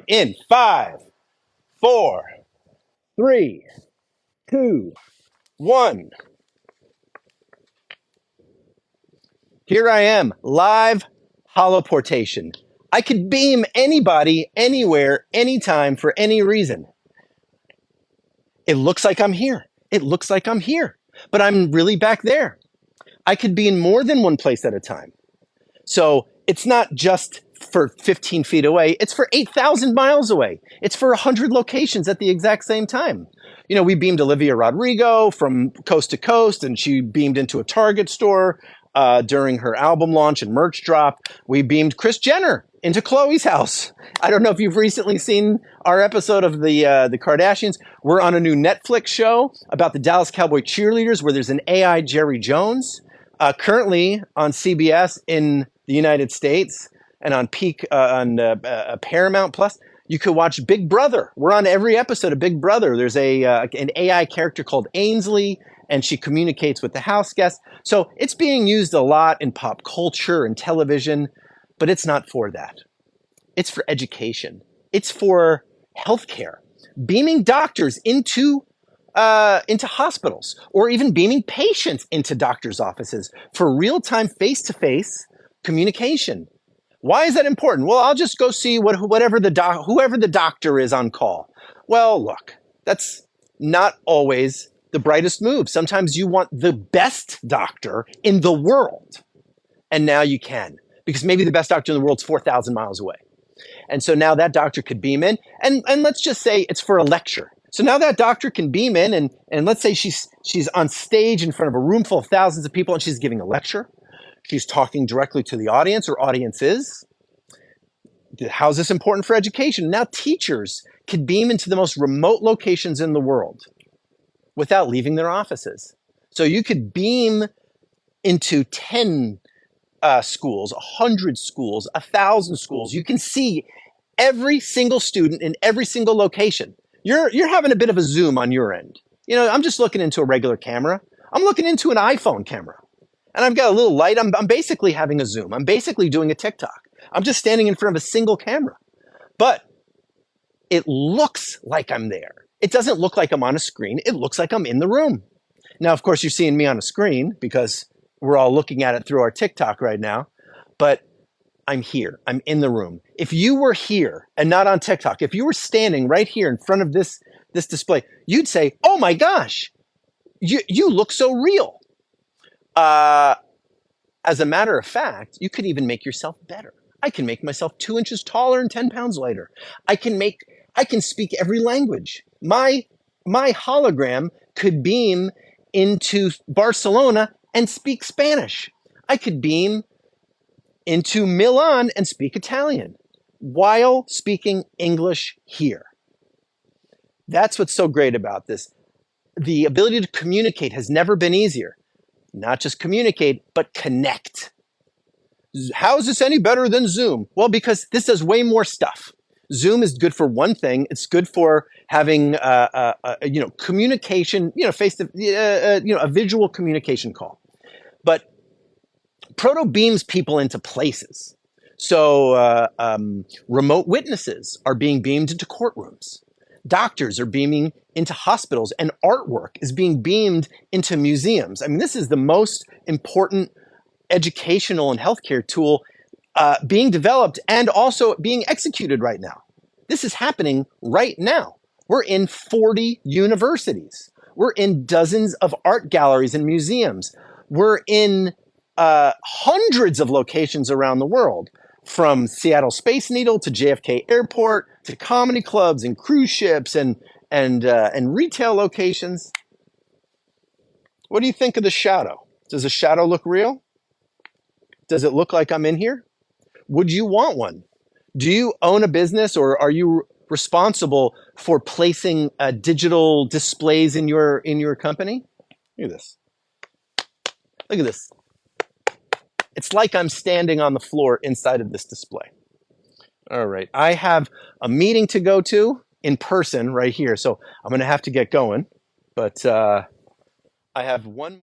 In 5, 4, 3, 2, 1. Here I am, live HoloPortation. I could beam anybody, anywhere, anytime, for any reason. It looks like I'm here. It looks like I'm here, but I'm really back there. I could be in more than one place at a time. So it's not just for 15 feet away, it's for 8,000 miles away. It's for 100 locations at the exact same time. You know, we beamed Olivia Rodrigo from coast to coast, and she beamed into a Target store during her album launch and merch drop. We beamed Kris Jenner into Khloe's house. I don't know if you've recently seen our episode of the Kardashians. We're on a new Netflix show about the Dallas Cowboy cheerleaders where there's an AI Jerry Jones. Currently on CBS in the United States and on Paramount Plus, you could watch Big Brother. We're on every episode of Big Brother. There's an AI character called Ainsley, and she communicates with the house guests. So it's being used a lot in pop culture and television, but it's not for that. It's for education. It's for healthcare. Beaming doctors into hospitals, or even beaming patients into doctors' offices for real-time face-to-face communication. Why is that important? Well, I'll just go see whoever the doctor is on call. Well, look, that's not always the brightest move. Sometimes you want the best doctor in the world, and now you can, because maybe the best doctor in the world is 4,000 miles away. And so now that doctor could beam in, and let's just say it's for a lecture. So now that doctor can beam in, and let's say she's on stage in front of a room full of thousands of people, and she's giving a lecture. She's talking directly to the audience or audiences. How's this important for education? Now teachers can beam into the most remote locations in the world without leaving their offices. So you could beam into 10 schools, 100 schools, 1,000 schools. You can see every single student in every single location. You're having a bit of a zoom on your end. You know, I'm just looking into a regular camera. I'm looking into an iPhone camera. And I've got a little light. I'm basically having a zoom. I'm basically doing a TikTok. I'm just standing in front of a single camera. But it looks like I'm there. It doesn't look like I'm on a screen. It looks like I'm in the room. Now, of course, you're seeing me on a screen because we're all looking at it through our TikTok right now. But I'm here. I'm in the room. If you were here and not on TikTok, if you were standing right here in front of this display, you'd say, "Oh my gosh, you look so real." As a matter of fact, you could even make yourself better. I can make myself 2 inches taller and 10 pounds lighter. I can speak every language. My hologram could beam into Barcelona and speak Spanish. I could beam into Milan and speak Italian while speaking English here. That's what's so great about this. The ability to communicate has never been easier. Not just communicate, but connect. How is this any better than Zoom? Well, because this does way more stuff. Zoom is good for one thing. It's good for having communication, a visual communication call. But Proto beams people into places. So remote witnesses are being beamed into courtrooms. Doctors are beaming into hospitals, and artwork is being beamed into museums. I mean, this is the most important educational and healthcare tool being developed and also being executed right now. This is happening right now. We're in 40 universities. We're in dozens of art galleries and museums. We're in hundreds of locations around the world, from Seattle Space Needle to JFK Airport to comedy clubs and cruise ships and retail locations. What do you think of the shadow? Does the shadow look real? Does it look like I'm in here? Would you want one? Do you own a business, or are you responsible for placing digital displays in your company? Look at this. Look at this. It's like I'm standing on the floor inside of this display. All right. I have a meeting to go to in person right here, so I'm going to have to get going. But I have one.